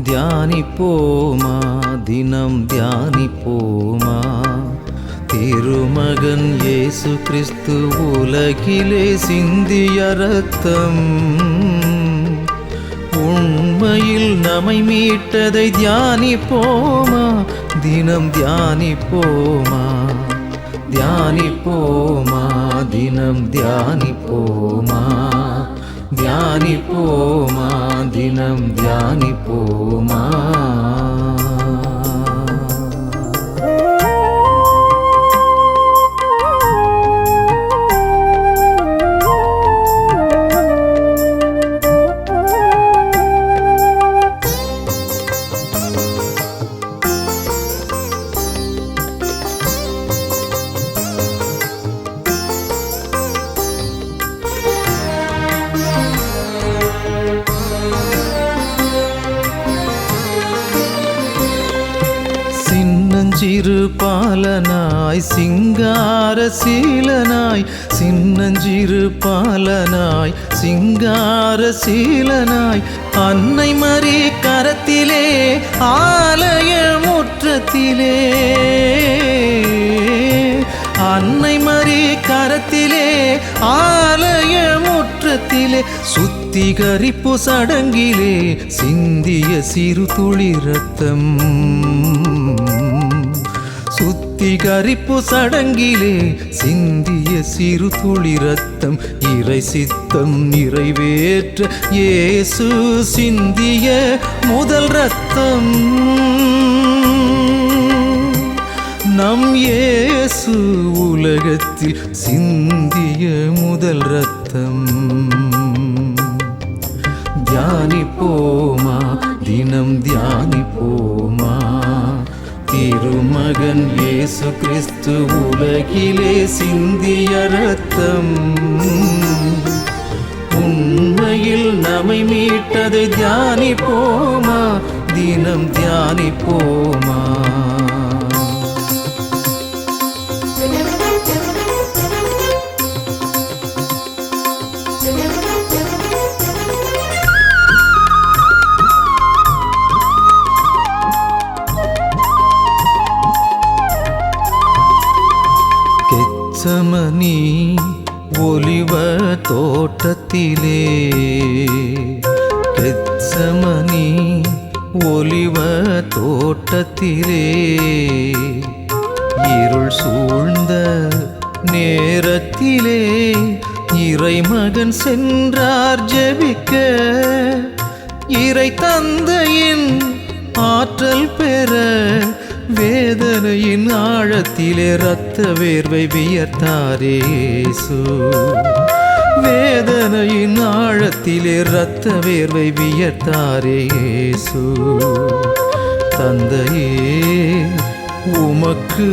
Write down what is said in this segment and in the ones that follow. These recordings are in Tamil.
தியானிப்போமா தினம் தியானிப்போமா திருமகன் இயேசு கிறிஸ்து உலகிலே சிந்திய இரத்தம் உண்மையில் நம்மை மீட்டதை தியானிப்போமா தினம் தியானிப்போமா தியானிப்போமா தினம் தியானிப்போமா தியானிப்போமா தினம் தியானிப்போமா சிறு பாலனாய் சிங்கார சீலனாய் சின்னஞ்சிறு பாலனாய் சிங்கார சீலனாய் அன்னை மரி கரத்திலே ஆலய முற்றத்திலே அன்னை மரி கரத்திலே ஆலய முற்றத்திலே சுத்திகரிப்பு சடங்கிலே சிந்திய சிறு துளி இரத்தம் சுத்திகரிப்பு சடங்கிலே சிந்திய சிறு துளி இரத்தம் இறை சித்தம் நிறைவேற்ற இயேசு சிந்திய முதல் இரத்தம் நம் இயேசு உலகத்தில் சிந்திய முதல் இரத்தம் தியானிப்போமா தினம் தியானிப்போமா திருமகன் இயேசு கிறிஸ்து உலகிலே சிந்திய இரத்தம் உண்மையில் நம்மை மீட்டதை தியானிப்போமா தினம் தியானிப்போமா கெத்சமனி ஒலிவ தோட்டத்திலே கெத்சமனி ஒலிவ தோட்டத்திலே இருள் சூழ்ந்த நேரத்திலே இறைமகன் சென்றார் ஜெபிக்க இறை தந்தையின் ஆற்றல் பெற வேதனையின் ஆழத்திலே இரத்த வேர்வை வியர்த்தாரே இயேசு வேதனையின் ஆழத்திலே இரத்த வேர்வை வியர்த்தாரே இயேசு தந்தையே உமக்கு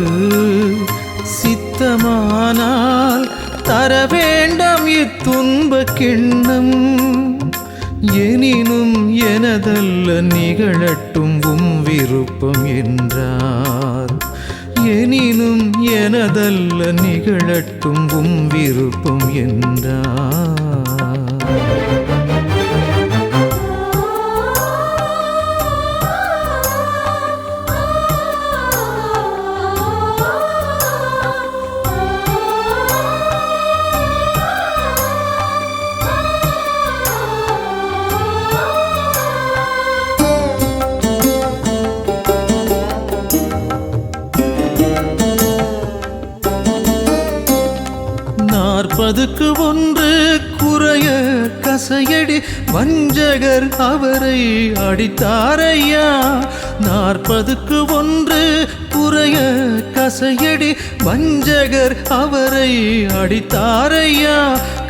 சித்தமானால் தர வேண்டாம் இத்துன்ப கிண்ணம் எனினும் எனதல்ல நிகழட்டும் உம் விருப்பம் என்றார் எனினும் எனதல்ல நிகழட்டும் உம் விருப்பம் என்றார் அதுக்கு ஒன்று குறைய கசையடி வஞ்சகர் அவரை அடித்தாரையா 40க்கு ஒன்று குறைய கசையடி வஞ்சகர் அவரை அடித்தாரையா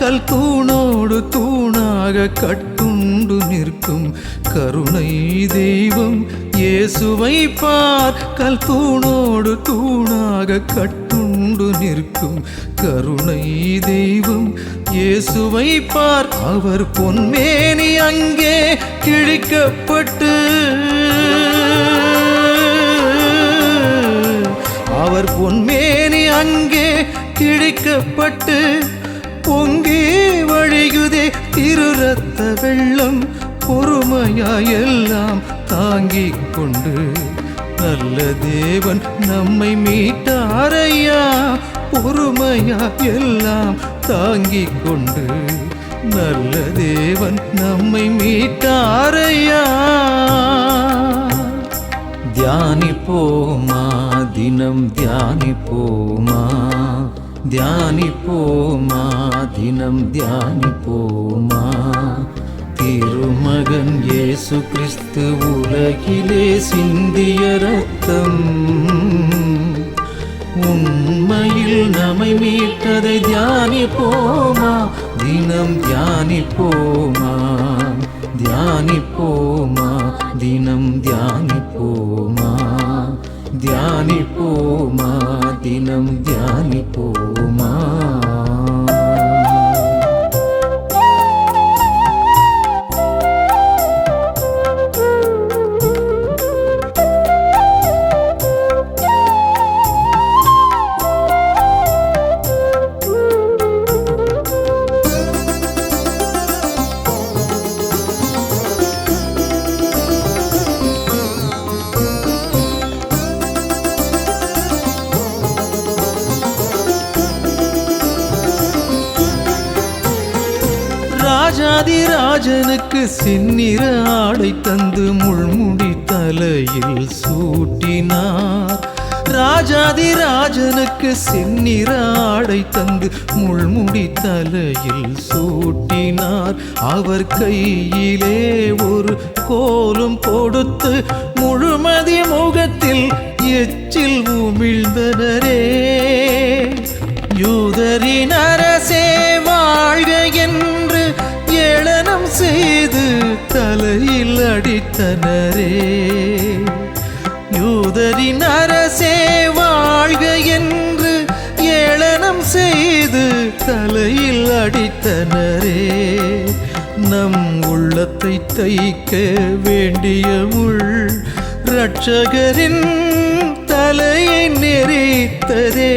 கல் தூணோடு தூணாக கட்டுண்டு நிற்கும் கருணை தெய்வம் இயேசுவை பார் கல் தூணோடு தூணாக கட்டுண்டு நிற்கும் கருணை தெய்வம் இயேசுவை பார் அவர் பொன்மேனி அங்கே கிழிக்கப்பட்டு அவர் பொன்மேனி அங்கே கிழிக்கப்பட்டு பொங்கி வழியுதே திரு இரத்த வெள்ளம் பொறுமையாய் எல்லாம் தாங்கிக் கொண்டு நல்ல தேவன் நம்மை மீட்டாரையா. பொறுமையாய் எல்லாம் தாங்கிக் கொண்டு நல்ல தேவன் நம்மை மீட்டாரையா. தியானிப்போமா தினம் தியானிப்போமா, தியானிப்போமா தினம் தியானிப்போமா. திருமகன் இயேசு கிறிஸ்து உலகிலே சிந்திய ரத்தம் உண்மையில் நம்மை மீட்டதை தியானிப்போமா, தினம் தியானிப்போமா, தியானிப்போமா தினம் தியானிப்போமா, தியானிப்போமா தினம் தியானிப்போமா. ராஜாதிராஜனுக்கு செந்நிற ஆடை தந்து முள்முடி தலையில் சூட்டினார். ராஜாதிராஜனுக்கு செந்நிற ஆடை தந்து முள்முடி தலையில் சூட்டினார். அவர் கையிலே ஒரு கோலும் கொடுத்து முழுமதி முகத்தில் எச்சில் உமிழ்ந்தனரே. யூதரின் அரசே வாழ்க என்று ஏளனம் செய்து தலையில் அடித்தனரே. யூதரின் அரசே வாழ்க என்று ஏளனம் செய்து தலையில் அடித்தனரே. நம் உள்ளத்தை தைக்க வேண்டிய முள் இரட்சகரின் தலையை நெறித்ததே.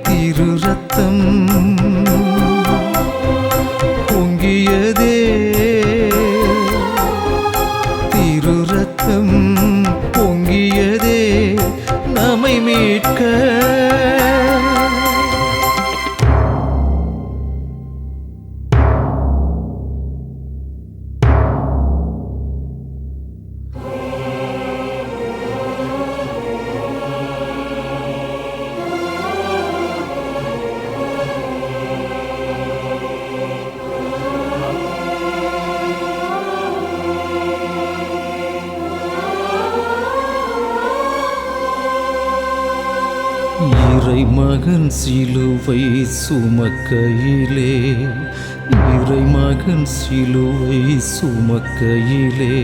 திரு ரத்தம் பொங்கியதே, திரு ரத்தம் பொங்கியதே நம்மை மீட்க. இறைமகன் சிலுவை சுமக்கையிலே, இறைமகன் சிலுவை சுமக்கையிலே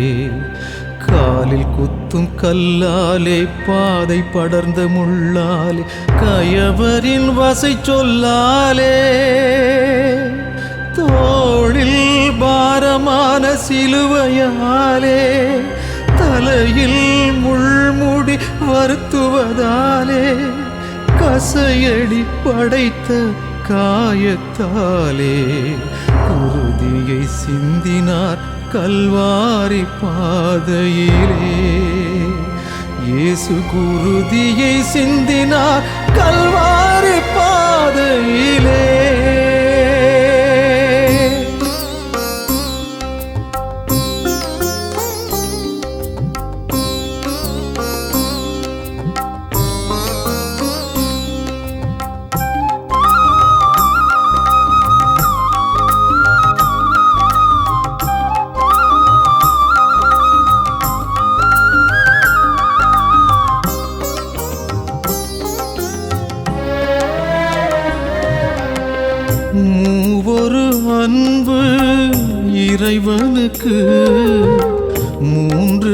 காலில் குத்தும் கல்லாலே பாதை படர்ந்த முள்ளாலே கயவரின் வசை சொல்லாலே தோளில் பாரமான சிலுவையாலே தலையில் முள்முடி வருத்துவதாலே கசையடி படைத்த காயத்தாலே குருதியை சிந்தினார் கல்வாரி பாதையிலே. இயேசு குருதியை சிந்தினார் கல்வாரி பாதையிலே. மூவொரு அன்பு இறைவனுக்கு மூன்று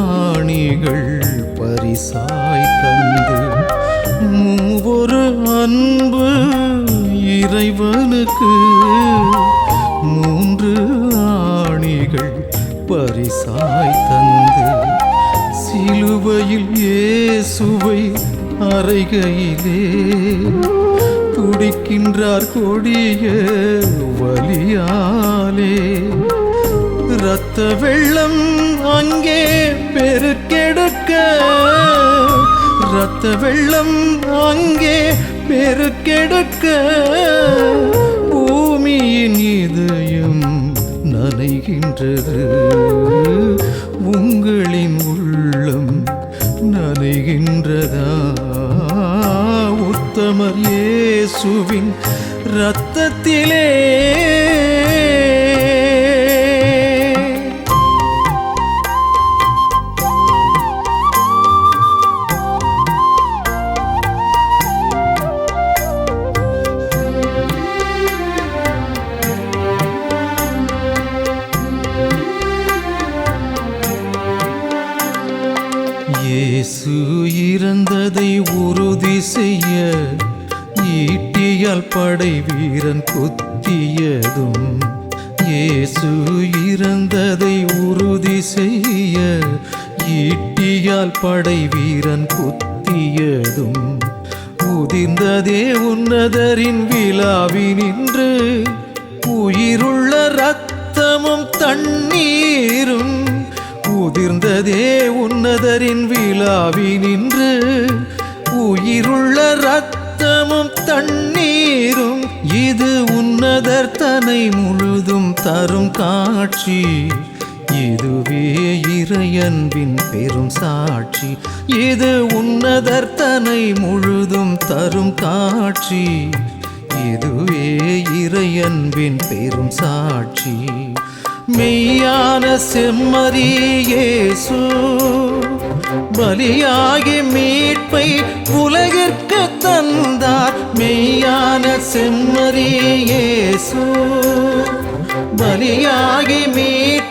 ஆணிகள் பரிசாய் தந்து. மூவொரு அன்பு இறைவனுக்கு மூன்று ஆணிகள் பரிசாய் தந்து. சிலுவையில் இயேசுவை அறைகையிலே துடிக்கின்றார் கொடிய வலியாலே. இரத்த வெள்ளம் அங்கே பெருக்கெடுக்க, இரத்த வெள்ளம் அங்கே பெருக்கெடுக்க, பூமியின் இதயம் நனைகின்றது, உங்களின் உள்ளம் நனைகின்றதா? உத்தமர் இயேசுவின் இரத்தத்திலே இயேசு இறந்ததை உறுதி செய்ய ஈட்டியால் படை வீரன் குத்தியதும், இயேசு இறந்ததை உறுதி செய்ய ஈட்டியால் படை வீரன் குத்தியதும், உதிர்ந்ததே உன்னதரின் விழாவினின்று உயிருள்ள இரத்தமும் தண்ணீரும், உதிர்ந்ததே உன்னதரின் விழாவினின்று உயிருள்ள இரத்தமும் தண்ணீரும், இது உன்னதர் தன்னை முழுதும் தரும் காட்சி, இதுவே இறையன்பின் பெரும் சாட்சி, இது உன்னதர் தன்னை முழுதும் தரும் காட்சி, இதுவே இறையன்பின் பெரும் சாட்சி. மெய்யான செம்மறி இயேசு பலியாகி மீட்பை உலகிற்கு தந்தார், மெய்யான செம்மறி இயேசு பலியாகி மீட்பை